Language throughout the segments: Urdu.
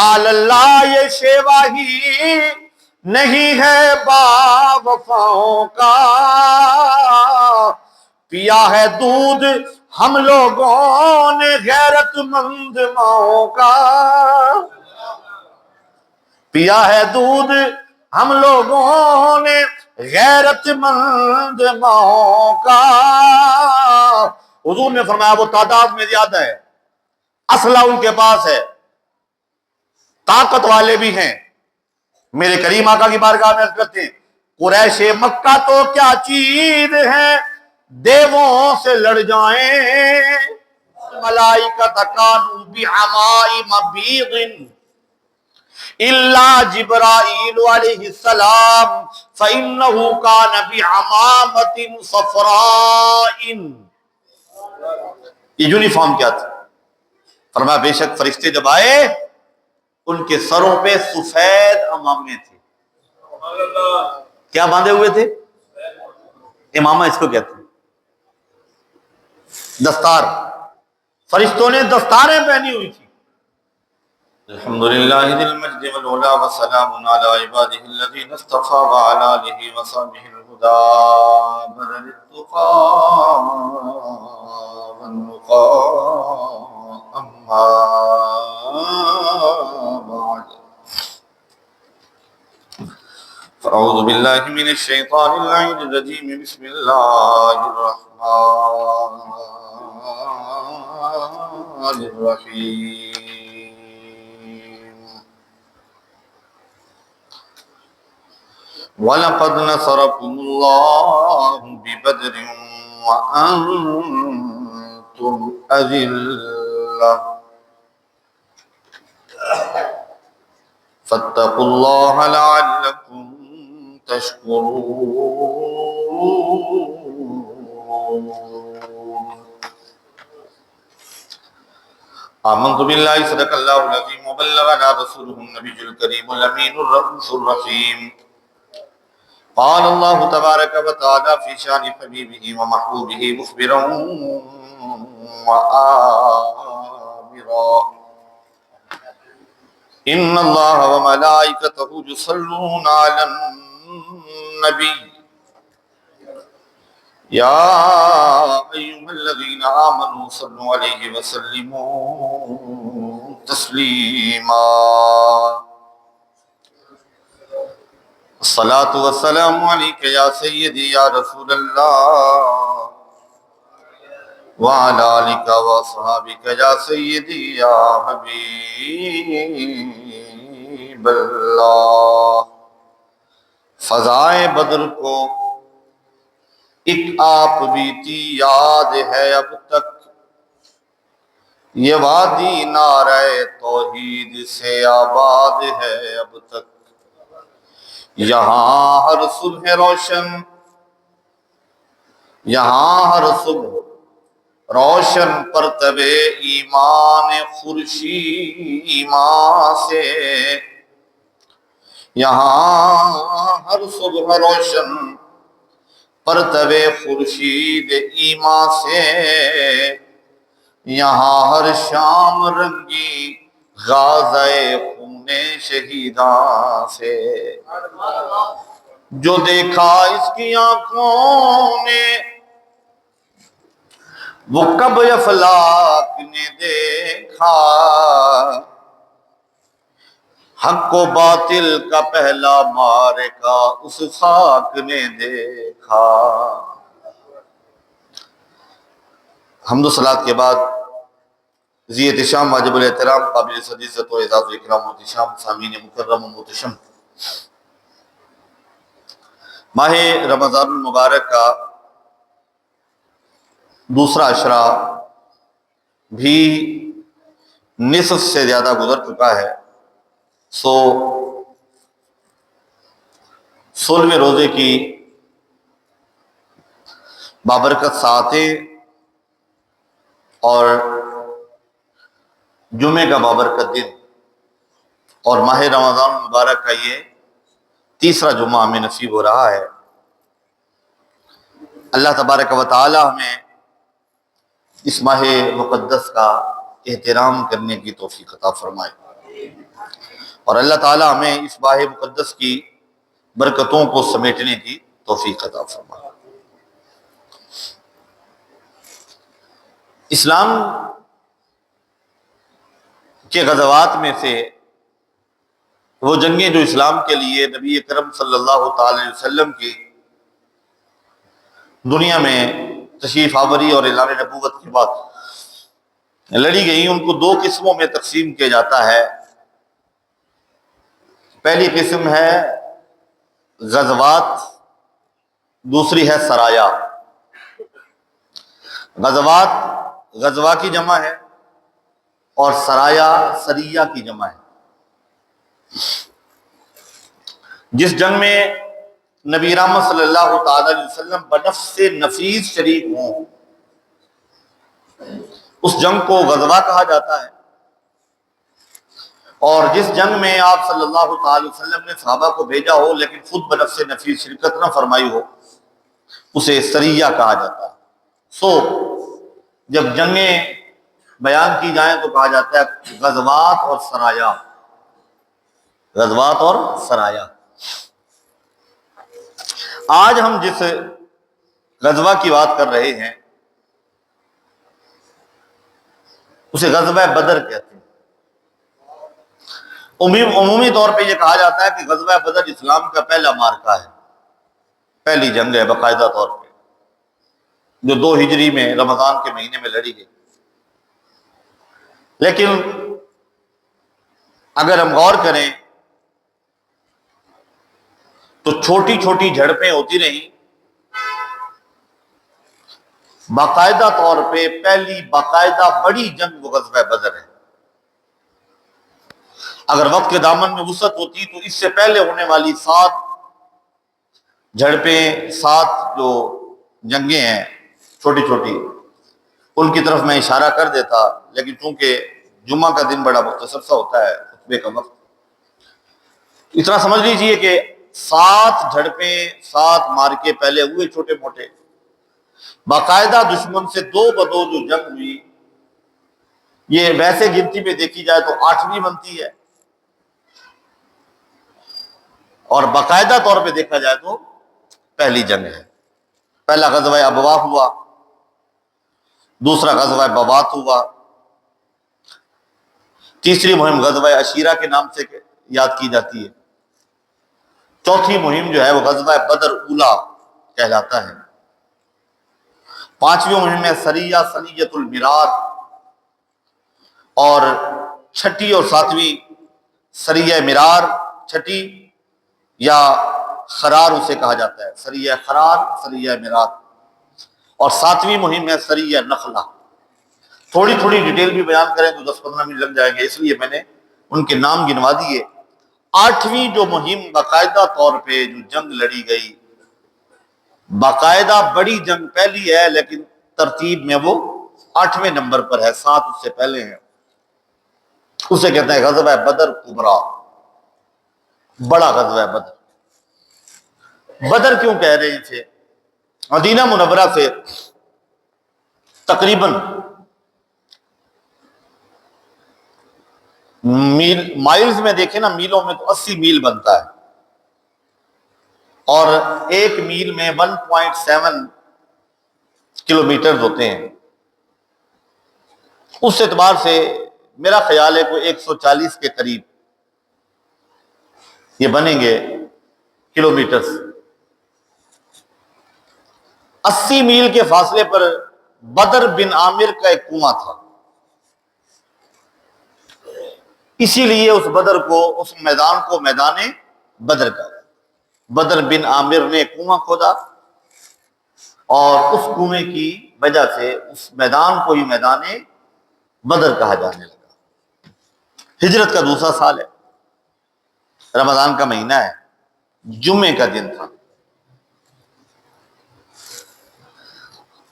یا اللہ یہ شیواہی نہیں ہے با وفاؤں کا، پیا ہے دودھ ہم لوگوں نے غیرت مند ماؤں کا، پیا ہے دودھ ہم لوگوں نے غیرت مند ماؤں کا۔ حضور نے فرمایا وہ تعداد میں زیادہ ہے، اسلحہ ان کے پاس ہے، طاقت والے بھی ہیں۔ میرے کریم آقا کی بارگاہ میں عرض کرتے ہیں قریش مکہ تو کیا چیز ہے دیووں سے لڑ جائیں، ملائکۃ کانوا بعمائم بیض الا جبرائیل علیہ السلام فإنہ کان بعمامۃ صفراء۔ یہ یونیفارم کیا تھا؟ فرمایا بے شک فرشتے جب آئے ان کے سروں پہ سفید امامے تھے۔ کیا باندھے ہوئے تھے؟ امامہ اس کو کہتے ہیں، دستار۔ فرشتوں نے دستاریں پہنی ہوئی تھی۔ الحمدللہ ذی المجد والعلا وسلام علی عبادہ الذین اصطفى وعلی آلہ وصحبہ الہدی بدل التقى والنقى اما بعد فاعوذ باللہ من الشیطان اللعین الرجیم بسم اللہ الرحمن الرحیم۔ وَلَقَدْ نَصَرَكُمُ اللَّهُ بِبَدْرٍ وَأَنْتُمْ أَذِلَّةٌ فَاتَّقُوا اللَّهَ لَعَلَّكُمْ تَشْكُرُونَ۔ آمنت باللہ صدق اللہ العظیم وبلغنا رسولہ النبی الکریم الامین الرؤوف الرحیم۔ قال اللہ تبارک و تعالی فی شان حبیبہ ومحبوبہ مخبرا وآمرا ان اللہ وملائکتہ یصلون علی النبی یا ایھا الذین آمنوا صلوا علیہ وسلموا تسلیما۔ الصلاة والسلام علیک یا سیدی یا رسول اللہ وعلی آلک واصحابک یا سیدی یا حبیب اللہ۔ فضائے بدر کو ایک آپ بیتی یاد ہے اب تک، یہ وادی نعرہ توحید سے آباد ہے اب تک، یہاں ہر صبح روشن، یہاں ہر صبح روشن پرتب ایمان خورشید ایمان سے، یہاں ہر صبح روشن پرتب خورشید ایمان سے، یہاں ہر شام رنگی غازہ خون شہیداں سے، جو دیکھا اس کی آنکھوں نے وہ کب افلاک نے دیکھا، حق و باطل کا پہلا معرکہ اس خاک نے دیکھا۔ حمد و صلوات کے بعد ذی احتشام واجب الاحترام قابل صدیقت و اعزاز و اکرام و احتشام سامعین مکرم و محتشم، ماہ رمضان المبارک کا دوسرا عشرہ بھی نصف سے زیادہ گزر چکا ہے، سو 16ویں روزے کی بابرکت ساعتیں اور جمعے کا بابرکت دن اور ماہ رمضان المبارک کا یہ تیسرا جمعہ ہمیں نصیب ہو رہا ہے۔ اللہ تبارک و تعالی ہمیں اس ماہ مقدس کا احترام کرنے کی توفیق عطا فرمائے۔ اور اللہ تعالیٰ ہمیں اس باہ مقدس کی برکتوں کو سمیٹنے کی توفیق عطا فرمائے۔ اسلام کے غزوات میں سے وہ جنگیں جو اسلام کے لیے نبی اکرم صلی اللہ تعالی علیہ وسلم کی دنیا میں تشریف آوری اور اعلان نبوت کے بعد لڑی گئی، ان کو دو قسموں میں تقسیم کیا جاتا ہے۔ پہلی قسم ہے غزوات، دوسری ہے سرایا۔ غزوات غزوہ کی جمع ہے اور سرایا سریہ کی جمع ہے۔ جس جنگ میں نبی رحمت صلی اللہ تعالی علیہ وسلم بنفس نفیس شریک ہوں، اس جنگ کو غزوہ کہا جاتا ہے۔ اور جس جنگ میں آپ صلی اللہ تعالی وسلم نے صحابہ کو بھیجا ہو لیکن خود بنفس نفیس شرکت نہ فرمائی ہو، اسے سریہ کہا جاتا ہے۔ سو جب جنگیں بیان کی جائیں تو کہا جاتا ہے غزوات اور سرایا، غزوات اور سرایا۔ آج ہم جس غزوہ کی بات کر رہے ہیں اسے غزوہ بدر کہتے ہیں۔ عمومی طور پہ یہ کہا جاتا ہے کہ غزوہ بدر اسلام کا پہلا معرکہ ہے، پہلی جنگ ہے باقاعدہ طور پہ، جو 2 ہجری میں رمضان کے مہینے میں لڑی گئی۔ لیکن اگر ہم غور کریں تو چھوٹی چھوٹی جھڑپیں ہوتی رہیں، باقاعدہ طور پہ پہلی باقاعدہ بڑی جنگ وہ غزوہ بدر ہے۔ اگر وقت کے دامن میں وسعت ہوتی تو اس سے پہلے ہونے والی 7 جھڑپیں، 7 جو جنگیں ہیں چھوٹی چھوٹی، ان کی طرف میں اشارہ کر دیتا، لیکن چونکہ جمعہ کا دن بڑا مختصر سا ہوتا ہے، خطبے کا وقت، اتنا سمجھ لیجئے کہ 7 جھڑپیں، 7 مارکے پہلے ہوئے چھوٹے موٹے، باقاعدہ دشمن سے 2 بدو جو جنگ ہوئی، یہ ویسے گنتی میں دیکھی جائے تو 8ویں بنتی ہے، اور باقاعدہ طور پہ دیکھا جائے تو پہلی جنگ ہے۔ پہلا غزوہ ابوا ہوا، دوسرا غزوہ بوات ہوا، تیسری مہم غزوہ عشیرہ کے نام سے یاد کی جاتی ہے، چوتھی مہم جو ہے وہ غزوہ بدر اولا کہلاتا ہے، 5ویں مہم ہے سریہ سریۃ المرار، اور 6ٹھی اور 7ویں سریہ مرار، 6ٹھی یا خرار اسے کہا جاتا ہے، سریہ خرار، سریہ مرار، اور 7ویں مہم ہے سریہ نخلہ۔ تھوڑی تھوڑی ڈیٹیل بھی بیان کریں تو 10-15 منٹ لگ جائیں گے، اس لیے میں نے ان کے نام گنوا دیے۔ 8ویں جو مہم باقاعدہ طور پہ جو جنگ لڑی گئی، باقاعدہ بڑی جنگ پہلی ہے لیکن ترتیب میں وہ 8ویں نمبر پر ہے، 7 اس سے پہلے ہیں، اسے کہتے ہیں غزوہ بدر کبریٰ، بڑا غزوہ بدر۔ بدر کیوں کہہ رہے تھے؟ مدینہ منورہ سے تقریباً مائلز میں دیکھیں نا، میلوں میں تو 80 میل بنتا ہے، اور 1 میل میں 1.7 کلومیٹر ہوتے ہیں۔ اس اعتبار سے میرا خیال ہے کوئی 140 کے قریب یہ بنیں گے کلومیٹرز۔ 80 میل کے فاصلے پر بدر بن عامر کا ایک کنواں تھا، اسی لیے اس بدر کو، اس میدان کو میدان بدر کا، بدر بن عامر نے کنواں کھودا اور اس کنویں کی وجہ سے اس میدان کو ہی میدان بدر کہا جانے لگا۔ ہجرت کا دوسرا سال ہے، رمضان کا مہینہ ہے، جمعے کا دن تھا،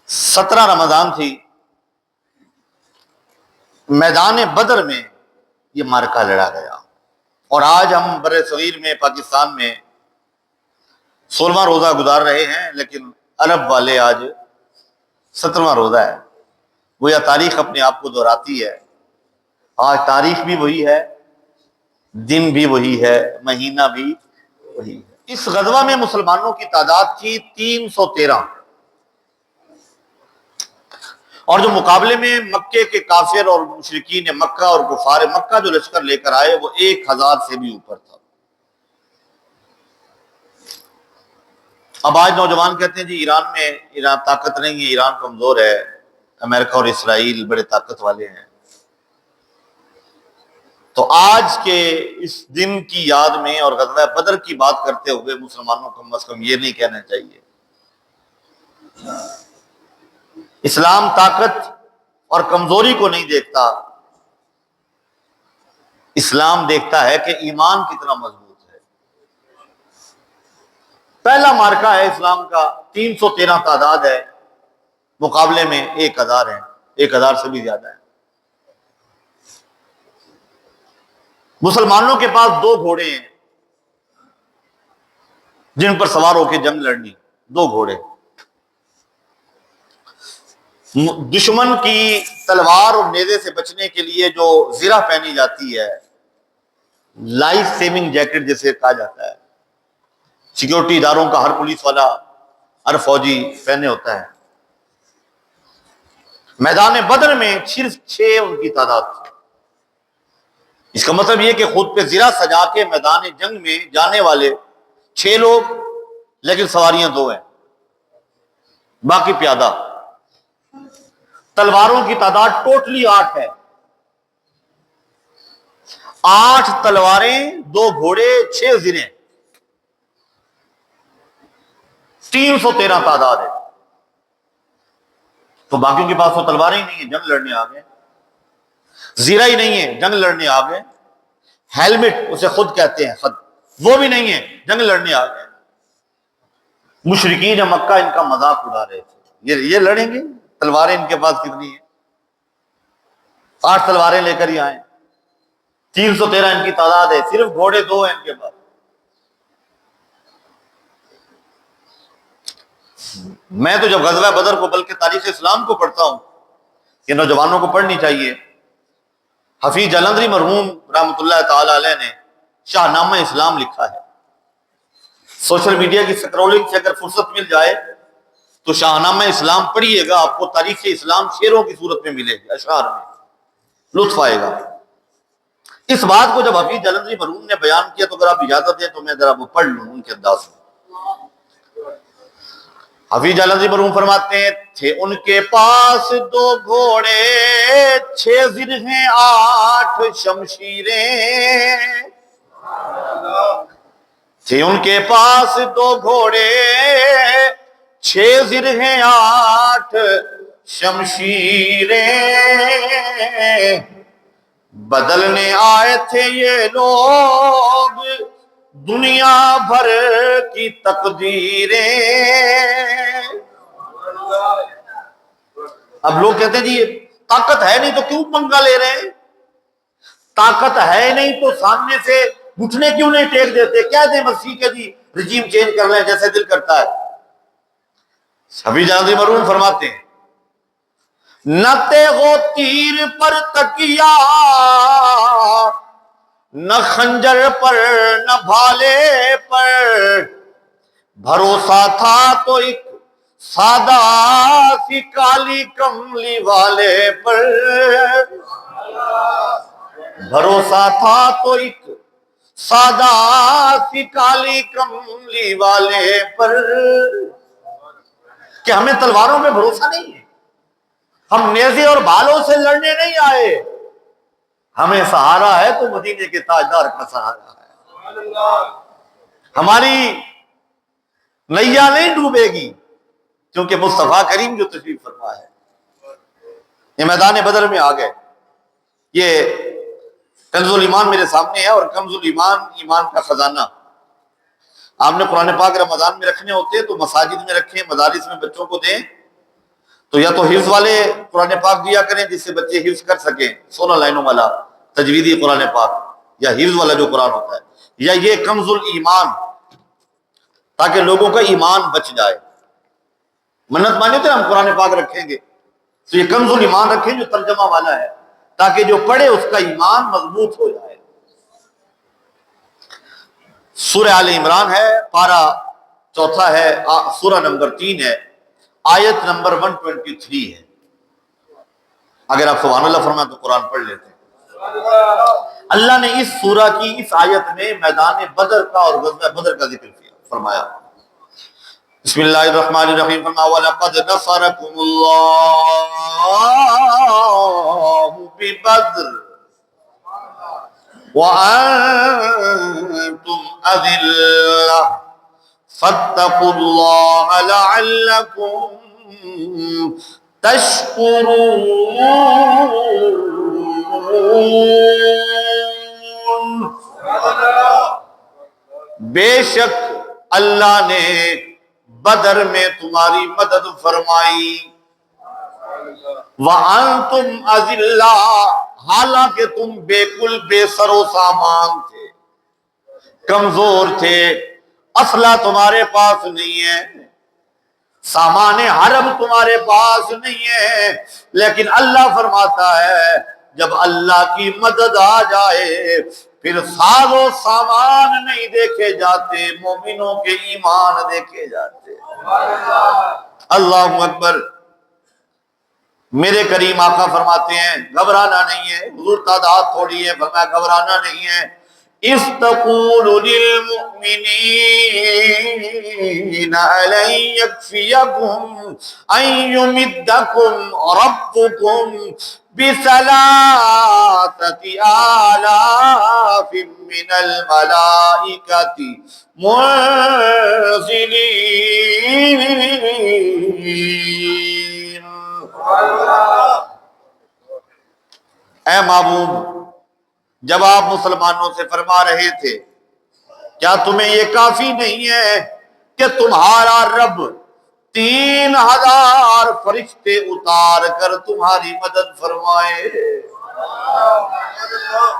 17 رمضان تھی، میدان بدر میں یہ معرکہ لڑا گیا۔ اور آج ہم بر صغیر میں، پاکستان میں 16واں روزہ گزار رہے ہیں، لیکن عرب والے آج 17واں روزہ ہے۔ گویا تاریخ اپنے آپ کو دہراتی ہے، آج تاریخ بھی وہی ہے دن بھی وہی ہے، مہینہ بھی وہی ہے۔ اس غزوہ میں مسلمانوں کی تعداد تھی 313، اور جو مقابلے میں مکے کے کافر اور مشرکین مکہ اور کفار مکہ جو لشکر لے کر آئے وہ 1000 سے بھی اوپر تھا۔ اب آج نوجوان کہتے ہیں جی ایران طاقت نہیں ہے، ایران کمزور ہے، امریکہ اور اسرائیل بڑے طاقت والے ہیں۔ تو آج کے اس دن کی یاد میں اور غزوہ بدر کی بات کرتے ہوئے مسلمانوں کو کم از کم یہ نہیں کہنا چاہیے۔ اسلام طاقت اور کمزوری کو نہیں دیکھتا، اسلام دیکھتا ہے کہ ایمان کتنا مضبوط ہے۔ پہلا مارکہ ہے اسلام کا، 313 تعداد ہے، مقابلے میں 1000 ہیں، 1000 سے بھی زیادہ ہے۔ مسلمانوں کے پاس 2 گھوڑے ہیں جن پر سوار ہو کے جنگ لڑنی، 2 گھوڑے۔ دشمن کی تلوار اور نیزے سے بچنے کے لیے جو زرہ پہنی جاتی ہے، لائف سیونگ جیکٹ جسے کہا جاتا ہے، سیکیورٹی اداروں کا ہر پولیس والا، ہر فوجی پہنے ہوتا ہے۔ میدان بدر میں صرف 6 ان کی تعداد تھی۔ اس کا مطلب یہ کہ خود پہ زرہ سجا کے میدان جنگ میں جانے والے 6 لوگ، لیکن سواریاں 2 ہیں، باقی پیادہ۔ تلواروں کی تعداد ٹوٹلی 8 ہے، 8 تلواریں، 2 گھوڑے، 6 زریں، 313 تعداد ہے۔ تو باقیوں کے پاس تو تلواریں ہی نہیں ہیں، جنگ لڑنے آ گئے۔ زیرہ ہی نہیں ہے، جنگ لڑنے آ گئے۔ ہیلمٹ اسے خود کہتے ہیں، خود وہ بھی نہیں ہے، جنگ لڑنے آ گئے۔ مشرکین مکہ ان کا مذاق اڑا رہے تھے، یہ لڑیں گے، تلواریں ان کے پاس کتنی ہیں، 8 تلواریں لے کر ہی آئیں، 313 ان کی تعداد ہے، صرف گھوڑے 2 ہیں ان کے پاس۔ میں تو جب غزوہ بدر کو بلکہ تاریخ اسلام کو پڑھتا ہوں، یہ نوجوانوں کو پڑھنی چاہیے۔ حفیظ جلندری مرحوم رحمۃ اللہ تعالی علیہ نے شاہ نامہ اسلام لکھا ہے۔ سوشل میڈیا کی سکرولنگ سے اگر فرصت مل جائے تو شاہ نامہ اسلام پڑھیے گا، آپ کو تاریخ اسلام شعروں کی صورت میں ملے گی، اشعار میں لطف آئے گا۔ اس بات کو جب حفیظ جلندری مرحوم نے بیان کیا تو اگر آپ اجازت دیں تو میں ذرا وہ پڑھ لوں ان کے انداز میں۔ حفیظ جلندری مرحوم فرماتے ہیں، تھے ان کے پاس 2 گھوڑے، 6 زرہیں، 8 شمشیریں۔ تھے ان کے پاس 2 گھوڑے، 6 زرہیں، 8 شمشیریں۔ بدلنے آئے تھے یہ لوگ دنیا بھر کی تقدیریں۔ اب لوگ کہتے ہیں جی طاقت ہے نہیں تو کیوں پنگا لے رہے ہیں، طاقت ہے نہیں تو سامنے سے گھٹنے کیوں نہیں ٹیک دیتے، کہہ دیں مسیح کے جی رجیم چینج کر لیں جیسے دل کرتا ہے۔ حفیظ جلندری مرحوم فرماتے ہیں، نہ تیغ و تیر پر تکیا، نہ خنجر پر نہ بھالے پر، بھروسہ تھا تو ایک سادہ سی کالی کملی والے پر۔ بھروسہ تھا تو ایک سادہ سی کالی کملی والے پر، کہ ہمیں تلواروں میں بھروسہ نہیں ہے، ہم نیزے اور بھالوں سے لڑنے نہیں آئے، ہمیں سہارا ہے تو مدینے کے تاجدار کا سہارا ہے۔ ہماری نیا نہیں ڈوبے گی کیونکہ مصطفیٰ کریم جو تشریف فرما ہے۔ یہ میدان بدر میں آ گئے۔ یہ کنز الایمان میرے سامنے ہے، اور کنز الایمان ایمان کا خزانہ۔ آپ نے قرآن پاک رمضان میں رکھنے ہوتے ہیں تو مساجد میں رکھیں، مدارس میں بچوں کو دیں، تو یا تو حفظ والے قرآن پاک دیا کریں جس سے بچے حفظ کر سکیں، 16 لائنوں والا تجویدی قرآن پاک یا حفظ والا جو قرآن ہوتا ہے، یا یہ کنز الایمان تاکہ لوگوں کا ایمان بچ جائے۔ منت مانی تو ہم قرآن پاک رکھیں گے، تو یہ کنز الایمان رکھیں جو ترجمہ والا ہے، تاکہ جو پڑھے اس کا ایمان مضبوط ہو جائے۔ سورہ آل عمران ہے، پارہ چوتھا ہے، سورہ نمبر 3 ہے، آیت نمبر 123 ہے۔ اگر آپ سبحان اللہ فرمائیں تو قرآن پڑھ لیتے ہیں۔ اللہ نے اس سورہ کی اس آیت میں میدان بدر کا اور غزوہ بدر کا ذکر کیا، فرمایا بسم اللہ الرحمن الرحیم، فرمایا وَلَقَدْ نَصَرَكُمُ اللَّهُ بِبَدْرٍ وَأَنْتُمْ أَذِلَّةٌ فَاتَّقُوا اللَّهَ لَعَلَّكُمْ تشکرون۔ بے شک اللہ نے بدر میں تمہاری مدد فرمائی، وَأَنْتُمْ أَذِلَّةٌ، حالانکہ تم بالکل بے سر و سامان تھے، کمزور تھے، اسلحہ تمہارے پاس نہیں ہے، سامان حرب تمہارے پاس نہیں ہے، لیکن اللہ فرماتا ہے جب اللہ کی مدد آ جائے پھر ساز و سامان نہیں دیکھے جاتے، مومنوں کے ایمان دیکھے جاتے۔ اللہ اکبر۔ میرے کریم آقا فرماتے ہیں گھبرانا نہیں ہے، حضور تعداد تھوڑی ہے، فرمایا گھبرانا نہیں ہے، اِذْ تَقُولُ لِلْمُؤْمِنِينَ أَلَنْ يَكْفِيَكُمْ أَنْ يُمِدَّكُمْ رَبُّكُمْ بِثَلَاثَةِ آلَافٍ مِّنَ الْمَلَائِكَةِ مُنْزِلِينَ۔ اے محبوب، جب آپ مسلمانوں سے فرما رہے تھے کیا تمہیں یہ کافی نہیں ہے کہ تمہارا رب 3000 فرشتے اتار کر تمہاری مدد فرمائے؟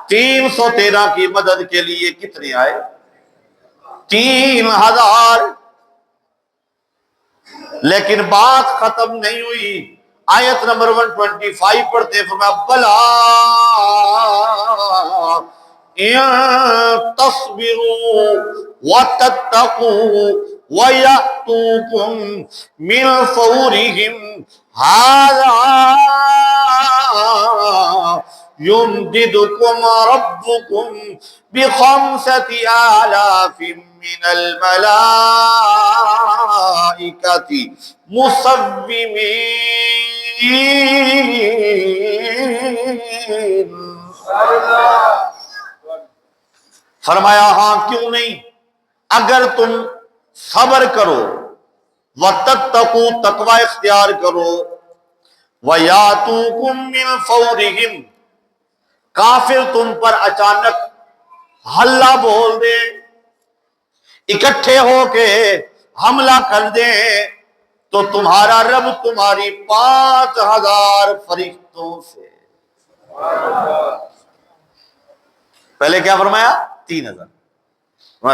313 کی مدد کے لیے کتنے آئے؟ 3000۔ لیکن بات ختم نہیں ہوئی، آیت نمبر 125 پڑھتے ہیں، فرمایا بلا ان تصبروا وتتقوا ويأتوكم من فورهم هذا يمددكم ربكم ب5,000 من الملائكة مصومين۔ فرمایا ہاں کیوں نہیں، اگر تم صبر کرو، وَتَتَّقُوا، تقوی اختیار کرو، وَيَأْتُوكُم مِّن فَوْرِهِمْ، کافر تم پر اچانک ہلہ بول دے، اکٹھے ہو کے حملہ کر دیں، تو تمہارا رب تمہاری 5000 فرشتوں سے، پہلے کیا فرمایا؟ 3000۔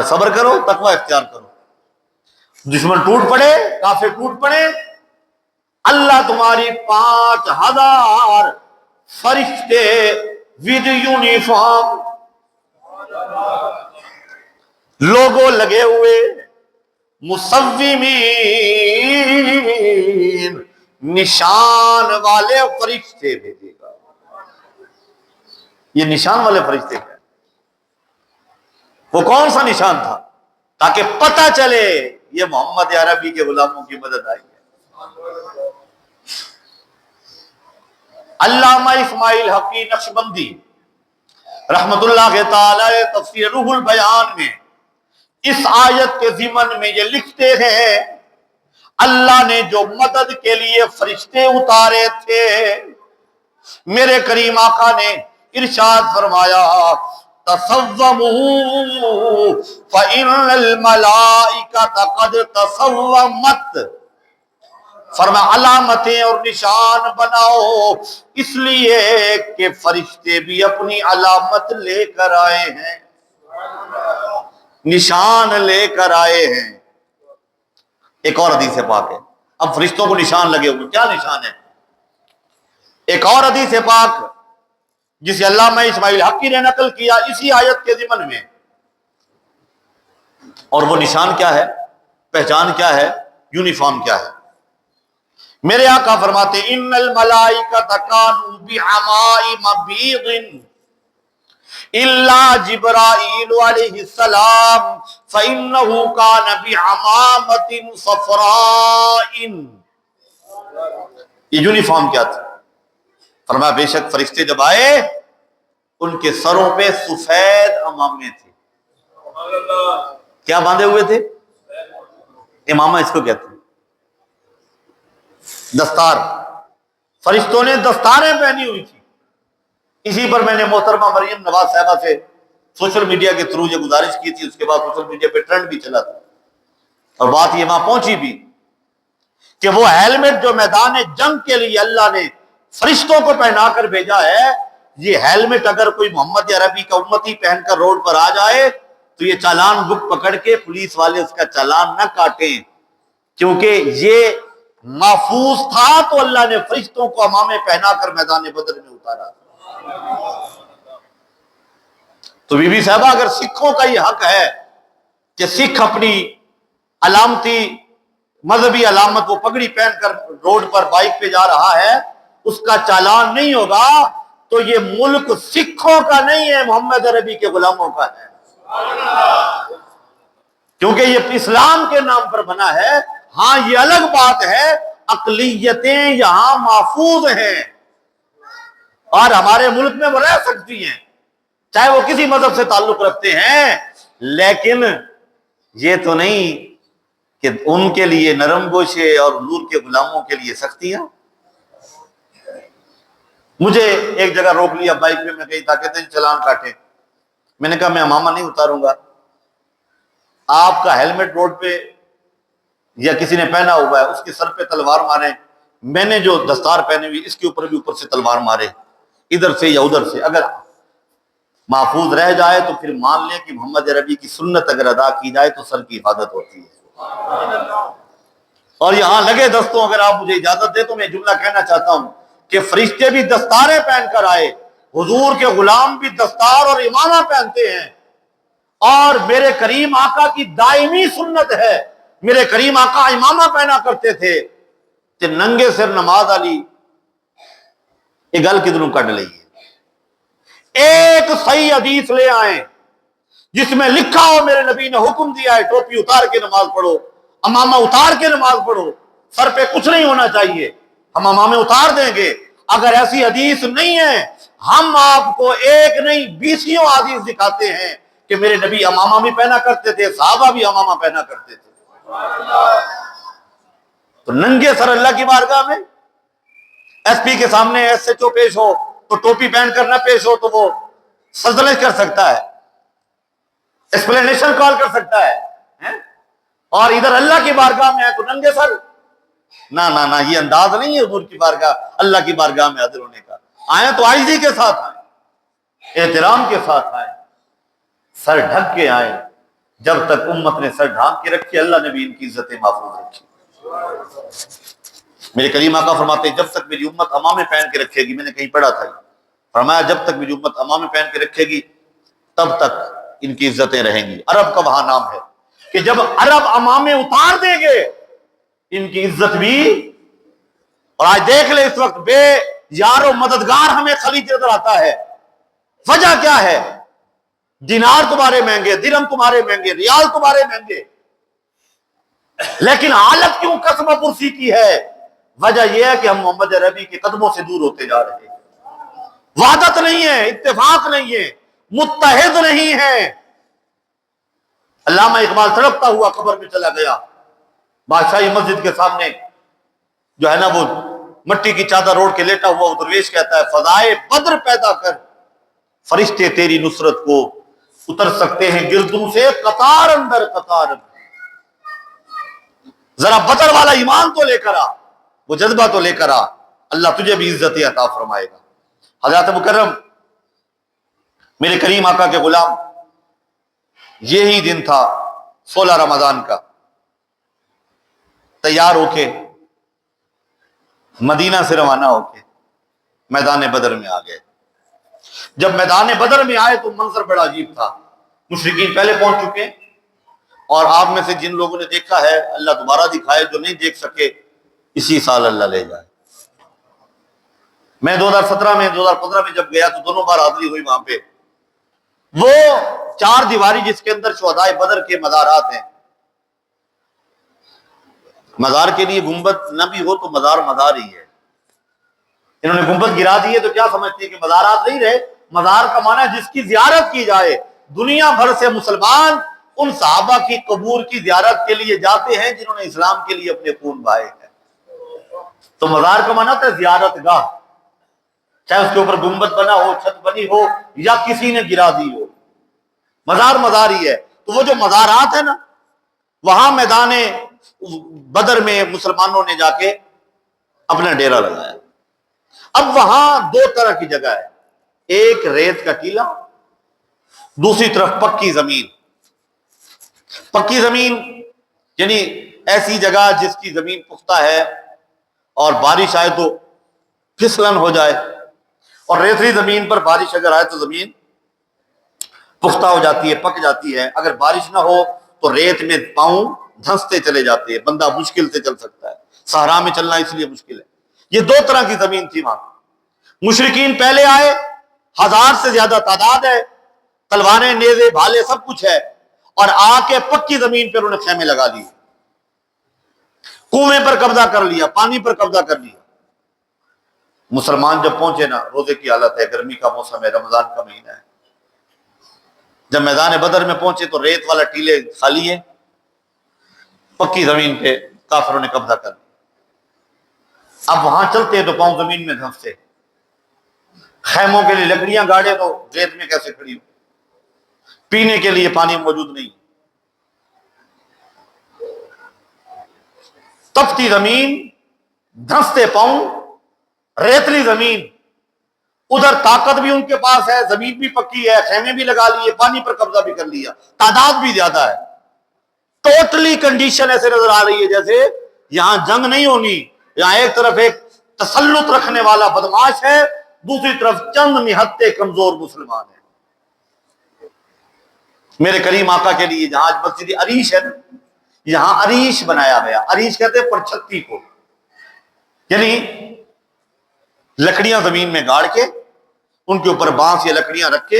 صبر کرو، تقوی اختیار کرو، دشمن ٹوٹ پڑے، کافر ٹوٹ پڑے، اللہ تمہاری 5000 فرشتے ود یونیفارم، لوگو لگے ہوئے، مصومین، نشان والے فرشتے بھیجے گا۔ یہ نشان والے فرشتے ہیں، وہ کون سا نشان تھا؟ تاکہ پتہ چلے یہ محمد عربی کے غلاموں کی مدد آئی ہے۔ علامہ اسماعیل حقی نقشبندی رحمت اللہ تعالی تفسیر روح البیان میں اس آیت کے ضمن میں یہ لکھتے ہیں اللہ نے جو مدد کے لیے فرشتے اتارے تھے، میرے کریم آقا نے ارشاد فرمایا تصوموا فإن الملائکۃ قد تصومت، فرمایا علامتیں اور نشان بناؤ، اس لیے کہ فرشتے بھی اپنی علامت لے کر آئے ہیں، نشان لے کر آئے ہیں۔ ایک اور حدیث پاک ہے، اب فرشتوں کو نشان لگے ہوئے، کیا نشان ہے؟ ایک اور حدیث پاک جسے علامہ اسماعیل حقی نے نقل کیا اسی آیت کے ضمن میں، اور وہ نشان کیا ہے، پہچان کیا ہے، یونیفارم کیا ہے؟ میرے آقا فرماتے ان الملائکۃ کانوا بعمائم بیض الا جبرائیل علیہ السلام فانه کان بعمامۃ صفراء۔ یہ یونیفارم کیا تھا؟ فرمایا بے شک فرشتے جب آئے ان کے سروں پہ سفید امامے تھے۔ کیا باندھے ہوئے تھے؟ امامہ اس کو کہتے ہیں، دستار۔ فرشتوں نے دستاریں پہنی ہوئی تھی۔ اسی پر میں نے محترمہ مریم نواز صاحبہ سے سوشل میڈیا کے تھرو یہ گزارش کی تھی، اس کے بعد سوشل میڈیا پہ ٹرینڈ بھی چلا تھا اور بات یہ وہاں پہنچی بھی کہ وہ ہیلمٹ جو میدان جنگ کے لیے اللہ نے فرشتوں کو پہنا کر بھیجا ہے، یہ ہیلمٹ اگر کوئی محمد عربی کا امتی پہن کر روڈ پر آ جائے تو یہ چالان بک پکڑ کے پولیس والے اس کا چالان نہ کاٹیں، کیونکہ یہ محفوظ تھا تو اللہ نے فرشتوں کو امامے پہنا کر میدان بدر میں اتارا۔ تو بی بی صاحبہ اگر سکھوں کا یہ حق ہے کہ سکھ اپنی علامتی مذہبی علامت وہ پگڑی پہن کر روڈ پر بائک پہ جا رہا ہے، اس کا چالان نہیں ہوگا، تو یہ ملک سکھوں کا نہیں ہے، محمد عربی کے غلاموں کا ہے، کیونکہ یہ اسلام کے نام پر بنا ہے۔ ہاں یہ الگ بات ہے اقلیتیں یہاں محفوظ ہیں اور ہمارے ملک میں وہ رہ سکتی ہیں چاہے وہ کسی مذہب سے تعلق رکھتے ہیں، لیکن یہ تو نہیں کہ ان کے لیے نرم گوشے اور حضور کے غلاموں کے لیے سختیاں۔ مجھے ایک جگہ روک لیا بائک پہ، میں کہیں تھا کہتے ہیں چلان کاٹے، میں نے کہا میں امامہ نہیں اتاروں گا، آپ کا ہیلمٹ روڈ پہ یا کسی نے پہنا ہوا ہے اس کے سر پہ تلوار مارے، میں نے جو دستار پہنی ہوئی اس کے اوپر بھی اوپر سے تلوار مارے، ادھر سے یا ادھر سے، اگر محفوظ رہ جائے تو پھر مان لیں کہ محمد عربی کی سنت اگر ادا کی جائے تو سر کی حفاظت ہوتی ہے۔ اور یہاں لگے دستوں، اگر آپ مجھے اجازت دیں تو میں جملہ کہنا چاہتا ہوں کہ فرشتے بھی دستاریں پہن کر آئے، حضور کے غلام بھی دستار اور امامہ پہنتے ہیں، اور میرے کریم آقا کی دائمی سنت ہے، میرے کریم آقا امامہ پہنا کرتے تھے کہ ننگے سر نماز علی یہ گل کدھروں کڈ لئیے۔ ایک صحیح حدیث لے آئیں جس میں لکھا ہو میرے نبی نے حکم دیا ہے ٹوپی اتار کے نماز پڑھو، امامہ اتار کے نماز پڑھو، سر پہ کچھ نہیں ہونا چاہیے، ہم امامے اتار دیں گے۔ اگر ایسی حدیث نہیں ہے، ہم آپ کو ایک نہیں 20 حدیث دکھاتے ہیں کہ میرے نبی امامہ بھی پہنا کرتے تھے، صحابہ بھی امامہ پہنا کرتے تھے۔ تو ننگے سر اللہ کی بارگاہ میں ایس پی کے سامنے ایس ایچ او پیش ہو تو ٹوپی پہن کر نہ پیش ہو تو وہ سرزنش کر سکتا ہے، ایکسپلینیشن کال کر سکتا ہے، اور ادھر اللہ کی بارگاہ میں ہے تو ننگے سر، نہ یہ انداز نہیں ہے حضور کی بارگاہ اللہ کی بارگاہ میں حاضر ہونے کا۔ آئیں تو عاجزی کے ساتھ آئیں، احترام کے ساتھ آئیں، سر ڈھک کے آئیں، جب تک امت نے سر ڈھانپ کے رکھی اللہ نے بھی ان کی عزتیں محفوظ رکھی۔ میرے کریم آقا فرماتے ہیں جب تک میری امت امامے پہن کے رکھے گی، میں نے کہیں پڑھا تھا فرمایا جب تک میری امت امامے پہن کے رکھے گی تب تک ان کی عزتیں رہیں گی۔ عرب کا وہاں نام ہے کہ جب عرب امامے اتار دیں گے ان کی عزت بھی، اور آج دیکھ لے اس وقت بے یار و مددگار ہمیں خلیج نظر آتا ہے، وجہ کیا ہے؟ دینار تمہارے مہنگے، درہم تمہارے مہنگے، ریال تمہارے مہنگے، لیکن حالت کیوں قسم پرسی کی ہے؟ وجہ یہ ہے کہ ہم محمد عربی کے قدموں سے دور ہوتے جا رہے ہیں، وحدت نہیں ہے، اتفاق نہیں ہے، متحد نہیں ہے۔ علامہ اقبال تڑپتا ہوا قبر میں چلا گیا، بادشاہی مسجد کے سامنے جو ہے نا وہ مٹی کی چادر اوڑھ کے لیٹا ہوا وہ درویش کہتا ہے فضائے بدر پیدا کر، فرشتے تیری نصرت کو اتر سکتے ہیں گردوں سے قطار اندر قطار، ذرا بدر والا ایمان تو لے کر آ، وہ جذبہ تو لے کر آ، اللہ تجھے بھی عزت عطا فرمائے گا۔ حضرات مکرم میرے کریم آقا کے غلام، یہی دن تھا 16 رمضان کا، تیار ہو کے مدینہ سے روانہ ہو کے میدان بدر میں آ گئے۔ جب میدان بدر میں آئے تو منظر بڑا عجیب تھا، مشرکین پہلے پہنچ چکے، اور آپ میں سے جن لوگوں نے دیکھا ہے اللہ دوبارہ دکھائے، جو نہیں دیکھ سکے اسی سال اللہ لے جائے۔ میں 2017 میں 2015 میں جب گیا تو دونوں بار حاضری ہوئی وہاں پہ۔ وہ چار دیواری جس کے اندر شہدائے بدر کے مزارات ہیں، مزار کے لیے گنبد نہ بھی ہو تو مزار مزار ہی ہے۔ انہوں نے گنبد گرا دی ہے تو کیا سمجھتے ہیں کہ مزارات نہیں رہے؟ مزار کا معنی ہے جس کی زیارت کی جائے۔ دنیا بھر سے مسلمان ان صحابہ کی قبور کی زیارت کے لیے جاتے ہیں جنہوں نے اسلام کے لیے اپنے خون بہائے ہیں۔ تو مزار کا معنی ہے زیارت گاہ، چاہے اس کے اوپر گنبد بنا ہو، چھت بنی ہو، یا کسی نے گرا دی ہو، مزار مزار ہی ہے۔ تو وہ جو مزارات ہیں نا، وہاں میدان بدر میں مسلمانوں نے جا کے اپنا ڈیرا لگایا۔ اب وہاں دو طرح کی جگہ ہے، ایک ریت کا ٹیلا، دوسری طرف پکی زمین۔ پکی زمین یعنی ایسی جگہ جس کی زمین پختہ ہے اور بارش آئے تو پھسلن ہو جائے، اور ریتلی زمین پر بارش اگر آئے تو زمین پختہ ہو جاتی ہے، پک جاتی ہے۔ اگر بارش نہ ہو تو ریت میں پاؤں دھنستے چلے جاتے ہیں، بندہ مشکل سے چل سکتا ہے۔ صحرا میں چلنا اس لیے مشکل ہے۔ یہ دو طرح کی زمین تھی وہاں۔ مشرکین پہلے آئے، 1000 سے زیادہ تعداد ہے، تلواریں، نیزے، بھالے سب کچھ ہے، اور آ کے پکی زمین پر انہوں نے خیمے لگا لیے، کنویں پر قبضہ کر لیا، پانی پر قبضہ کر لیا۔ مسلمان جب پہنچے نا، روزے کی حالت ہے، گرمی کا موسم ہے، رمضان کا مہینہ ہے، جب میدان بدر میں پہنچے تو ریت والا ٹیلے خالی ہے، پکی زمین پہ کافروں نے قبضہ کر لیا۔ اب وہاں چلتے تو پاؤں زمین میں دھنستے، خیموں کے لیے لکڑیاں گاڑے تو ریت میں کیسے کھڑی ہو، پینے کے لیے پانی موجود نہیں، تپتی زمین، دھنستے پاؤں، ریتلی زمین۔ ادھر طاقت بھی ان کے پاس ہے، زمین بھی پکی ہے، خیمے بھی لگا لیے، پانی پر قبضہ بھی کر لیا، تعداد بھی زیادہ ہے۔ ٹوٹلی کنڈیشن ایسے نظر آ رہی ہے جیسے یہاں جنگ نہیں ہونی، یہاں ایک طرف ایک تسلط رکھنے والا بدماش ہے، دوسری طرف چند نہتے کمزور مسلمان ہیں۔ میرے کریم آقا کے لیے جہاں آج مسجد عریش ہے، یہاں عریش بنایا گیا۔ عریش کہتے ہیں پرچھتی کو، یعنی لکڑیاں زمین میں گاڑ کے ان کے اوپر بانس یا لکڑیاں رکھ کے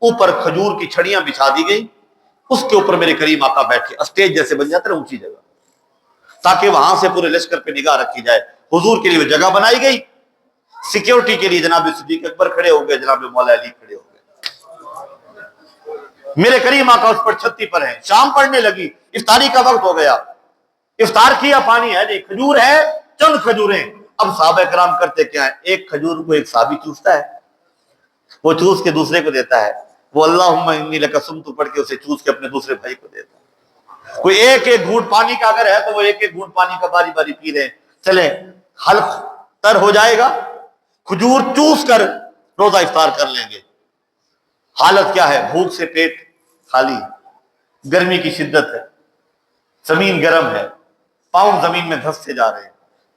اوپر کھجور کی چھڑیاں بچھا دی گئی، اس کے اوپر میرے کریم آقا بیٹھے، اسٹیج جیسے بن جاتا ہے اونچی جگہ، تاکہ وہاں سے پورے لشکر پہ نگاہ رکھی جائے۔ حضور کے لیے وہ جگہ بنائی گئی، سیکیورٹی کے لیے جناب صدیق اکبر کھڑے ہو گئے، جناب مولا علی کھڑے ہو گئے۔ میرے کریم آقا اس پر چھتی پر ہیں۔ شام پڑنے لگی، افطاری کا وقت ہو گیا، افطار کیا، پانی ہے نہیں، کھجور ہے چند کھجوریں۔ اب صحابہ کرام کرتے کیا ہے، ایک کھجور کو ایک صحابی چوستا ہے، وہ چوس کے دوسرے کو دیتا ہے، وہ اللہم انی لک صمت پڑھ کے اسے چوس کے اپنے دوسرے بھائی کو دیتا ہے۔ کوئی ایک ایک گھونٹ پانی کا اگر ہے تو وہ ایک ایک گھونٹ پانی کا باری باری پی رہے ہیں۔ چلے حلق تر ہو جائے گا، کھجور چوس کر روزہ افطار کر لیں گے۔ حالت کیا ہے، بھوک سے پیٹ خالی، گرمی کی شدت ہے، زمین گرم ہے، پاؤں زمین میں دھستے جا رہے ہیں،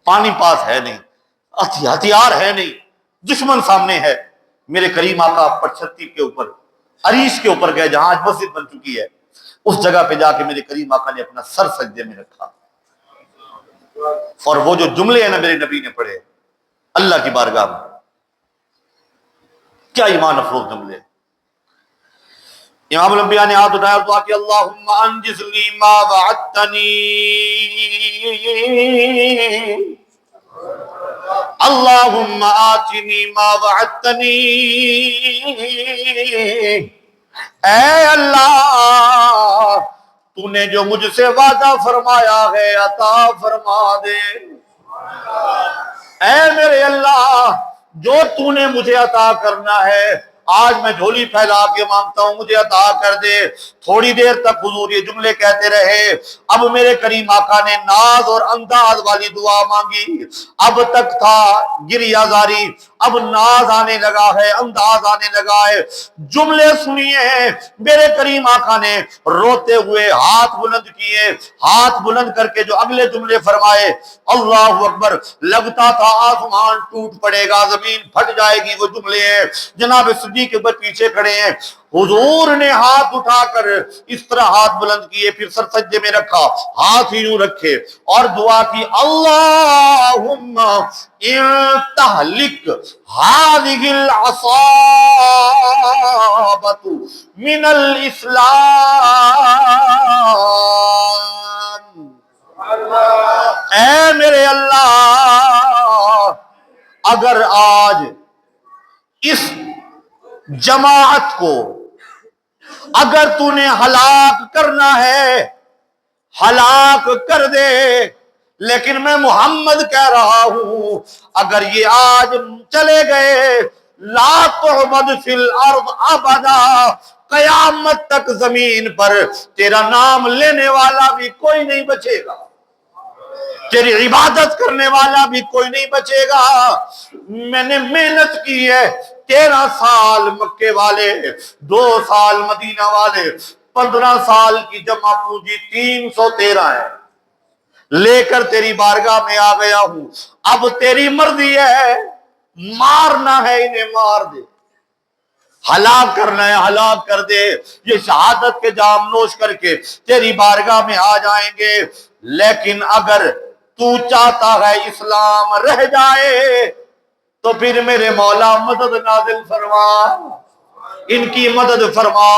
پانی پاس ہے نہیں، ہتھیار ہے نہیں، دشمن سامنے ہے۔ میرے کریم آقا پر چھتی کے اوپر، عریش کے اوپر گئے جہاں آج مسجد بن چکی ہے، اس جگہ پہ جا کے میرے کریم آقا نے اپنا سر سجدے میں رکھا، اور وہ جو جملے ہیں نا میرے نبی نے پڑھے اللہ کی بارگاہ میں، کیا ایمان افروز جملے۔ امام الانبیاء نے ہاتھ اٹھایا اور دعا کی، اللہم انجز لی ما وعدتنی، اللہم آتنی ما وعدتنی، اے اللہ تو نے جو مجھ سے وعدہ فرمایا ہے عطا فرما دے، اے میرے اللہ جو تو نے مجھے عطا کرنا ہے آج میں جھولی پھیلا کے مانگتا ہوں، مجھے عطا کر دے۔ تھوڑی دیر تک حضور یہ جملے کہتے رہے، اب میرے کریم آقا نے ناز اور انداز والی دعا مانگی۔ اب تک تھا گریہ زاری، اب ناز آنے لگا ہے، انداز آنے لگا ہے۔ جملے سنیے ہیں، میرے کریم آقا نے روتے ہوئے ہاتھ بلند کیے، ہاتھ بلند کر کے جو اگلے جملے فرمائے، اللہ اکبر، لگتا تھا آسمان ٹوٹ پڑے گا، زمین پھٹ جائے گی۔ وہ جملے ہیں جناب صدیق صدیق اکبر پیچھے کھڑے ہیں. حضور نے ہاتھ اٹھا کر اس طرح ہاتھ بلند کیے, پھر سر سجدے میں رکھا, ہاتھ ہی یوں رکھے اور دعا کی, اللہم ان تہلک ہذہ العصابۃ من الاسلام. اے میرے اللہ, اگر آج اس جماعت کو اگر تو نے ہلاک کرنا ہے ہلاک کر دے, لیکن میں محمد کہہ رہا ہوں اگر یہ آج چلے گئے لا تعبد فی الارض ابدا, قیامت تک زمین پر تیرا نام لینے والا بھی کوئی نہیں بچے گا, تیری عبادت کرنے والا بھی کوئی نہیں بچے گا. میں نے محنت کی ہے, 13 سال مکے والے, 2 سال مدینہ والے, 15 سال کی جمع پونجی 313 ہے, لے کر تیری بارگاہ میں آ گیا ہوں. اب تیری مرضی ہے, مارنا ہے انہیں مار دے, ہلاک کرنا ہے ہلاک کر دے. یہ شہادت کے جام نوش کر کے تیری بارگاہ میں آ جائیں گے, لیکن اگر تو چاہتا ہے اسلام رہ جائے تو پھر میرے مولا مدد نازل فرما, ان کی مدد فرما.